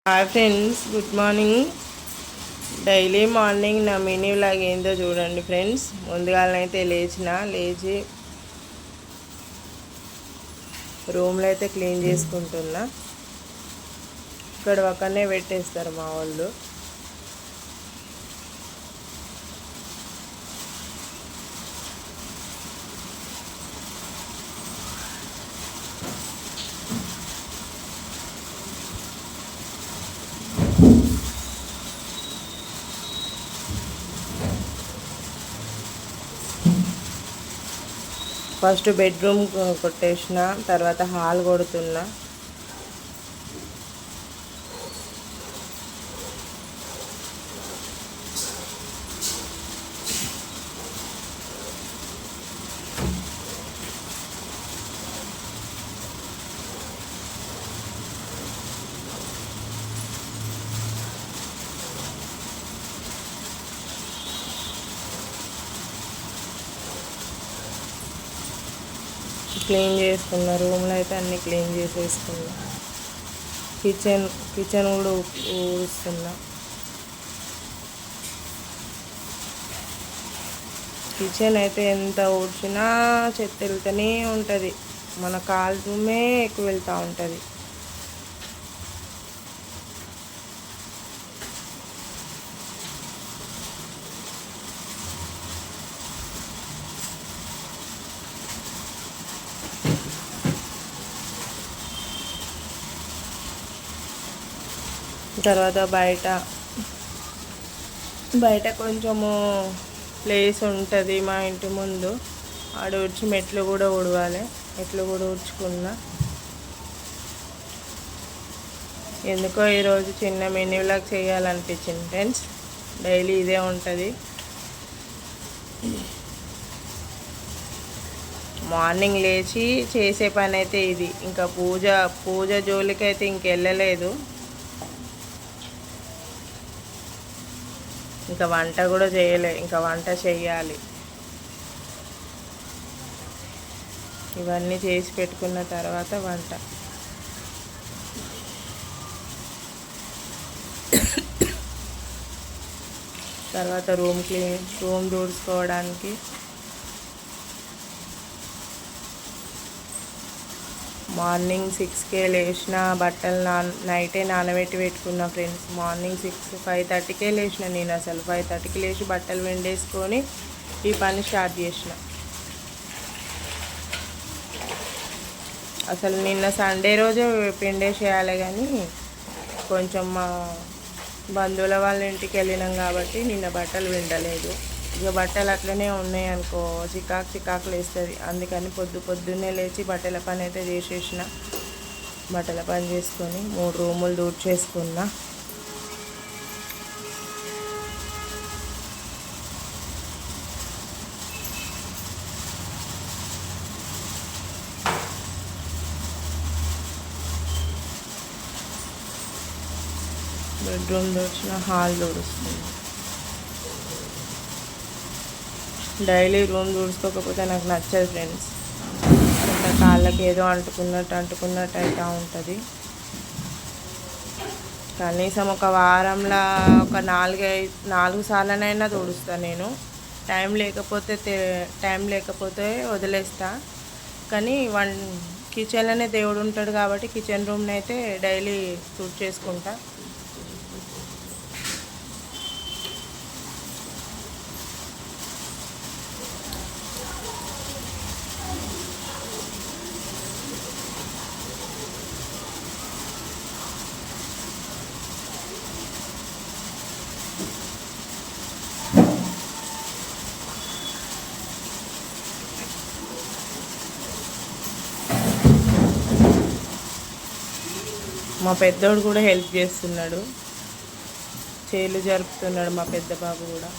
Hi friends, good morning. Daily morning నా mini vlog ఏందో చూడండి ఫ్రెండ్స్. ముందుగాలనైతే లేచి రూమ్లో అయితే క్లీన్ చేసుకుంటున్నా. ఇక్కడ ఒకనే పెట్టేస్తారు మా వాళ్ళు. ఫస్ట్ బెడ్రూమ్ కొట్టేసిన, తర్వాత హాల్ కొడుతున్నా. క్లీన్ చేసుకున్నా. రూమ్లో అయితే అన్నీ క్లీన్ చేసేసుకున్నా. కిచెన్ కూడా ఊడుస్తున్నా. కిచెన్ అయితే ఎంత ఊడ్చినా చెత్త వెళ్తూనే ఉంటుంది. మన కాలుమే ఎక్కువ వెళ్తూ ఉంటుంది. తర్వాత బయట కొంచెము ప్లేస్ ఉంటుంది మా ఇంటి ముందు. ఆడ ఊడ్చి మెట్లు కూడా ఊడవాలి. మెట్లు కూడా ఊడ్చుకున్నా. ఎందుకో ఈరోజు చిన్న మినీ వ్లాగ్ చేయాలనిపించింది ఫ్రెండ్స్. డైలీ ఇదే ఉంటుంది. మార్నింగ్ లేచి చేసే పని అయితే ఇది. ఇంకా పూజ జోలికైతే ఇంకెళ్ళలేదు. ఇంకా వంట కూడా చేయలే. ఇంకా వంట చేయాలి. ఇవన్నీ చేసి పెట్టుకున్న తర్వాత వంట. తర్వాత రూమ్ తుడుచుకోవడానికి మార్నింగ్ 6కే లేచిన. బట్టలు నైటే నానబెట్టి పెట్టుకున్నా ఫ్రెండ్స్. మార్నింగ్ 5:30కే లేచిన. నేను అసలు 5:30కి లేచి బట్టలు వెండేసుకొని ఈ పని స్టార్ట్ చేసిన. అసలు నిన్న సండే రోజు పిండేసేయాలి, కానీ కొంచెం మా బంధువుల వాళ్ళ ఇంటికి వెళ్ళినాం కాబట్టి నిన్న బట్టలు విండలేదు. ఇక బట్టలు అట్లనే ఉన్నాయి అనుకో, చికాకులు వేస్తుంది. అందుకని పొద్దున్నే లేచి బట్టల పని అయితే చేసేసిన. బట్టల పని చేసుకొని 3 రూములు దూడ్చేసుకున్నా. బెడ్రూమ్ దూడ్చిన, హాల్ దూడుస్తుంది. డైలీ రూమ్ తుడుచుకోకపోతే నాకు నచ్చదు ఫ్రెండ్స్. అంత కాళ్ళకి ఏదో అంటుకున్నట్టు అవుతూ ఉంటుంది. కనీసం ఒక వారంలో ఒక 4 సార్లనైనా తుడుస్తాను నేను. టైం లేకపోతే వదిలేస్తా. కానీ కిచెన్లోనే దేవుడు ఉంటాడు కాబట్టి కిచెన్ రూమ్ని అయితే డైలీ తుడిచేసుకుంటా. మా పెద్దోడు కూడా హెల్ప్ చేస్తున్నాడు. చేలు జరుపుతున్నాడు మా పెద్ద బాబు కూడా.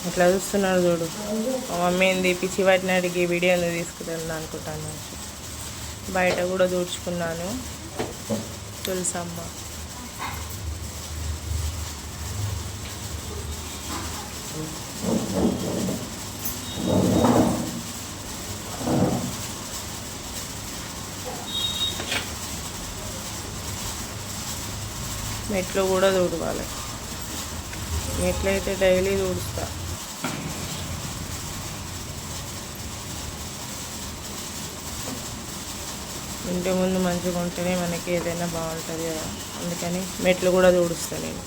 అట్లా చూస్తున్నాడు చూడు. మా మమ్మీ ఏంది పిచ్చి వాటిని అడిగి వీడియోలు తీసుకున్నాను అనుకుంటాను. బయట కూడా దూడ్చుకున్నాను. తులసమ్మ మెట్లు కూడా తుడవాలి. మెట్లు అయితే డైలీ తుడుస్తా. ఇంటి ముందు మంచిగా ఉంటేనే మనకి ఏదైనా బాగుంటుంది కదా, అందుకని మెట్లు కూడా తుడుస్తా నేను.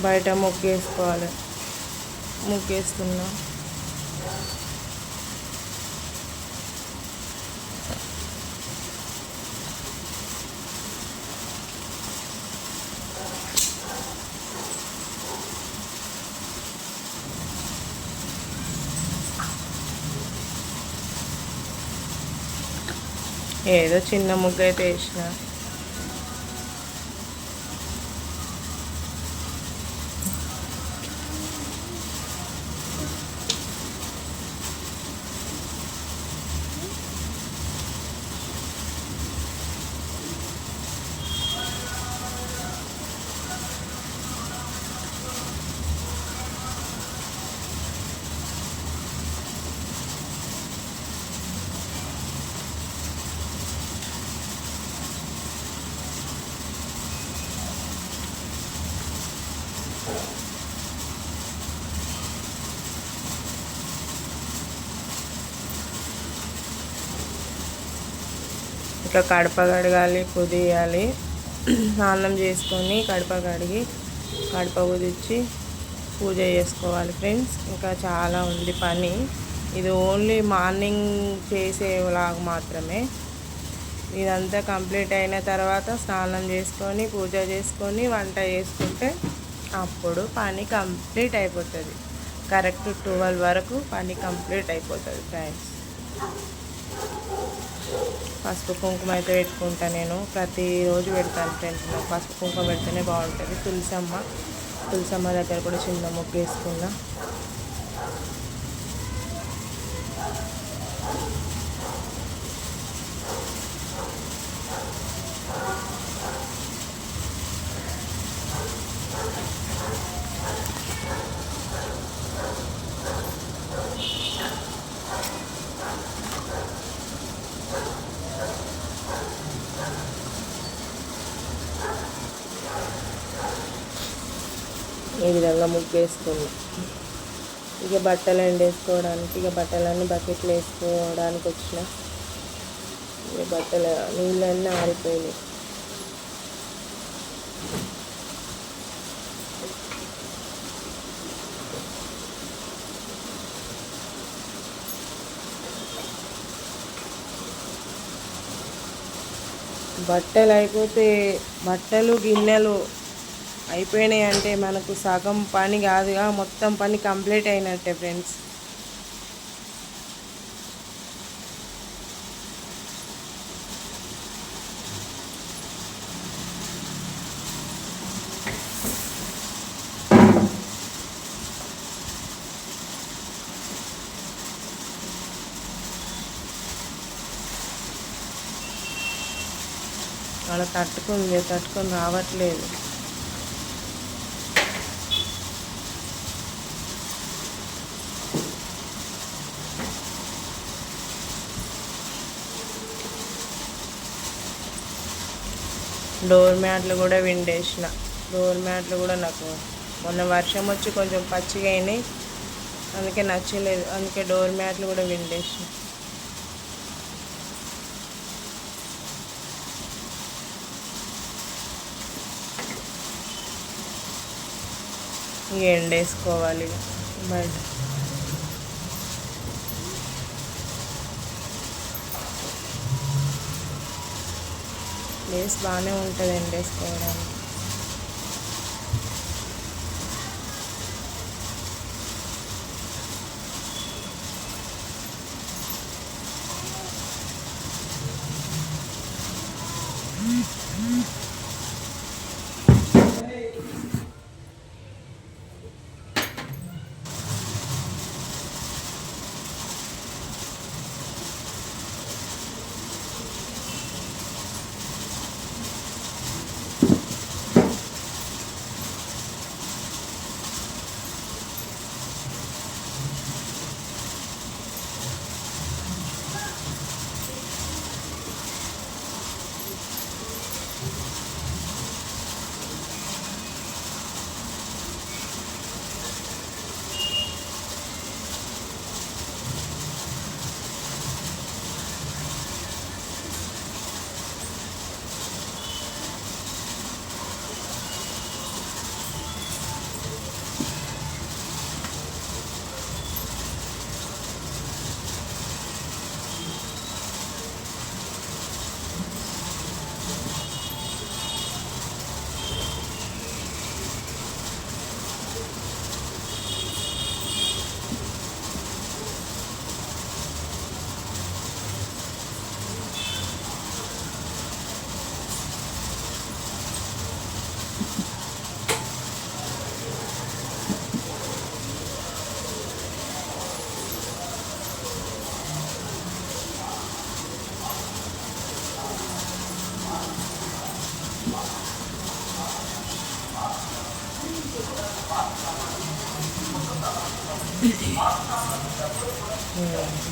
బయట ముగ్గేసుకోవాలి. ముగ్గేస్తున్నా. ఏదో చిన్న ముగ్గు అయితే వేసిన. ఇట్లా కడప కడగాలి, కుదియాలి. స్నానం చేసుకొని కడప కడిగి కడప కుదిచ్చి పూజ చేసుకోవాలి ఫ్రెండ్స్. ఇంకా చాలా ఉంది పని. ఇది ఓన్లీ మార్నింగ్ చేసేలాగా మాత్రమే. ఇదంతా కంప్లీట్ అయిన తర్వాత స్నానం చేసుకొని పూజ చేసుకొని వంట చేసుకుంటే అప్పుడు పని కంప్లీట్ అయిపోతుంది. కరెక్ట్ 12 వరకు పని కంప్లీట్ అయిపోతుంది ఫ్రెండ్స్. పసుపు కుంకుమ అయితే పెట్టుకుంటా నేను. ప్రతిరోజు పెడతాను ఫ్రెండ్స్. నాకు పసుపు కుంకుమ పెడితేనే బాగుంటుంది. తులసమ్మ దగ్గర కూడా చిన్న ముగ్గు వేసుకున్నా. ఈ విధంగా ముగ్గు వేసుకున్నా. ఇక బట్టలు ఎండేసుకోవడానికి, ఇక బట్టలన్నీ బకెట్లు వేసుకోవడానికి వచ్చిన. ఇక బట్టల నీళ్ళన్నీ ఆరిపోయినాయి. బట్టలు అయిపోతే బట్టలు గిన్నెలు అయిపోయినాయి అంటే మనకు సగం పని కాదుగా, మొత్తం పని కంప్లీట్ అయినట్టే ఫ్రెండ్స్. అలా తట్టుకొని రావట్లేదు. డోర్ మ్యాట్లు కూడా విండేసిన. డోర్ మ్యాట్లు కూడా నాకు మొన్న వర్షం వచ్చి కొంచెం పచ్చిగా అయినాయి, అందుకే నచ్చలేదు. అందుకే డోర్ మ్యాట్లు కూడా విండేసిన. ఎండేసుకోవాలి బయట. ప్లేస్ బాగానే ఉంటుంది ఎండేసుకోవడానికి.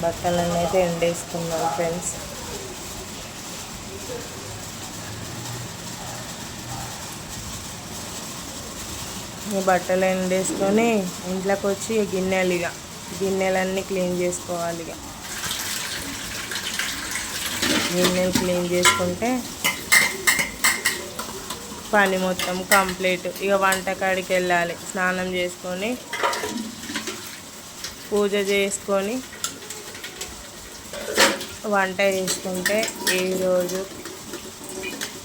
బట్టలన్నీ అయితే ఎండేసుకున్నాం ఫ్రెండ్స్. ఈ బట్టలు ఎండేసుకొని ఇంట్లోకి వచ్చి గిన్నెలన్నీ క్లీన్ చేసుకోవాలి. గిన్నెలు క్లీన్ చేసుకుంటే పని మొత్తం కంప్లీట్. ఇక వంటకాడికి వెళ్ళాలి. స్నానం చేసుకొని పూజ చేసుకొని వంట చేసుకుంటే ఈరోజు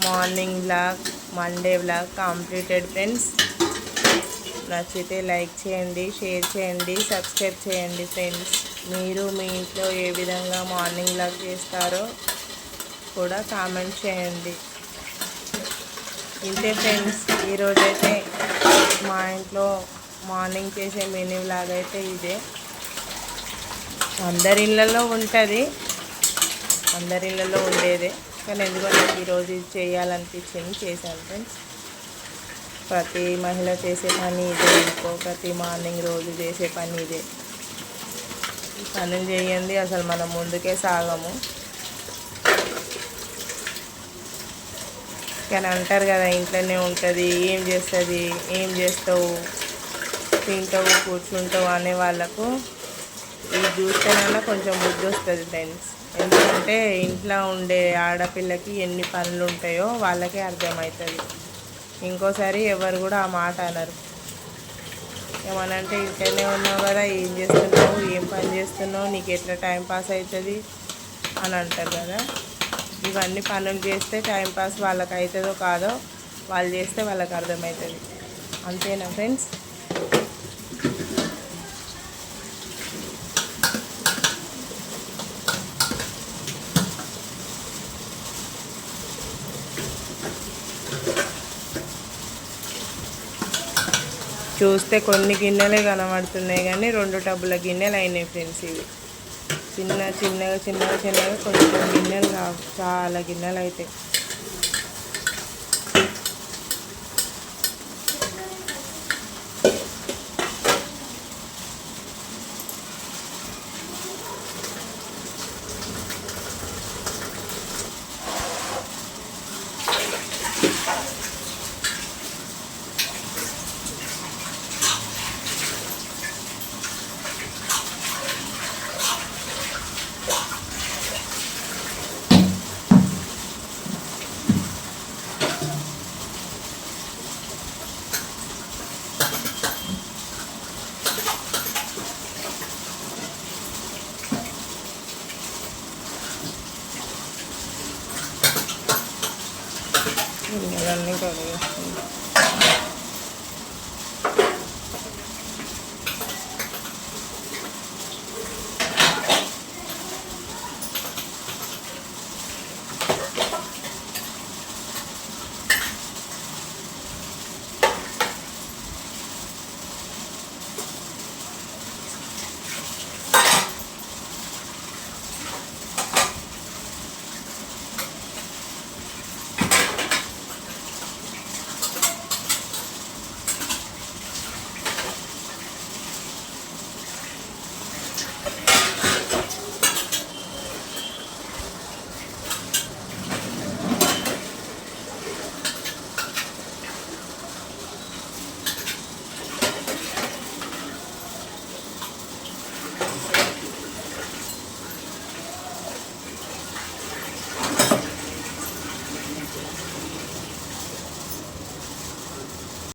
morning vlog, Monday vlog completed friends. నచ్చితే లైక్ చేయండి, షేర్ చేయండి, సబ్స్క్రైబ్ చేయండి ఫ్రెండ్స్. మీరు మీ ఇంట్లో ఏ విధంగా మార్నింగ్ వ్లాగ్ చేస్తారో కూడా కామెంట్ చేయండి. ఇంతే ఫ్రెండ్స్, ఈరోజైతే మా ఇంట్లో మార్నింగ్ చేసే మినీ వ్లాగ్ అయితే ఇదే. అందరి ఇళ్ళల్లో ఉంటుంది, అందరి ఇళ్ళల్లో ఉండేదే, కానీ ఎందుకో నాకు ఈరోజు ఇది చేయాలనిపించింది, చేశాను ఫ్రెండ్స్. ప్రతి మహిళ చేసే పని ఇదే, ప్రతి మార్నింగ్ రోజు చేసే పని ఇదే. ఈ పనులు చేయండి అసలు మనం ముందుకే సాగము. కానీ అంటారు కదా, ఇంట్లోనే ఉంటుంది, ఏం చేస్తుంది, ఏం చేస్తావు, తింటావు, కూర్చుంటావు అనే వాళ్ళకు ఇది చూస్తేనన్నా కొంచెం బుద్ధి వస్తుంది ఫ్రెండ్స్. ఎందుకంటే ఇంట్లో ఉండే ఆడపిల్లకి ఎన్ని పనులు ఉంటాయో వాళ్ళకే అర్థమవుతుంది. ఇంకోసారి ఎవరు కూడా ఆ మాట అనరు. ఏమనంటే ఇంట్లోనే ఉన్నావు కదా, ఏం చేస్తున్నావు, ఏం పని చేస్తున్నావు, నీకు ఎట్లా టైం పాస్ అవుతుంది అని అంటారు కదా. ఇవన్నీ పనులు చేస్తే టైంపాస్ వాళ్ళకి అవుతుందో కాదో వాళ్ళు చేస్తే వాళ్ళకి అర్థమవుతుంది. అంతేనా ఫ్రెండ్స్? చూస్తే కొన్ని గిన్నెలే కనబడుతున్నాయి కానీ 2 టబ్బుల గిన్నెలు అయినాయి ఫ్రెండ్స్. ఇవి చిన్నగా కొంచెం గిన్నెలు కావు, చాలా గిన్నెలు అవుతాయి. గిన్నెలన్నీ కడిగేస్తుంది.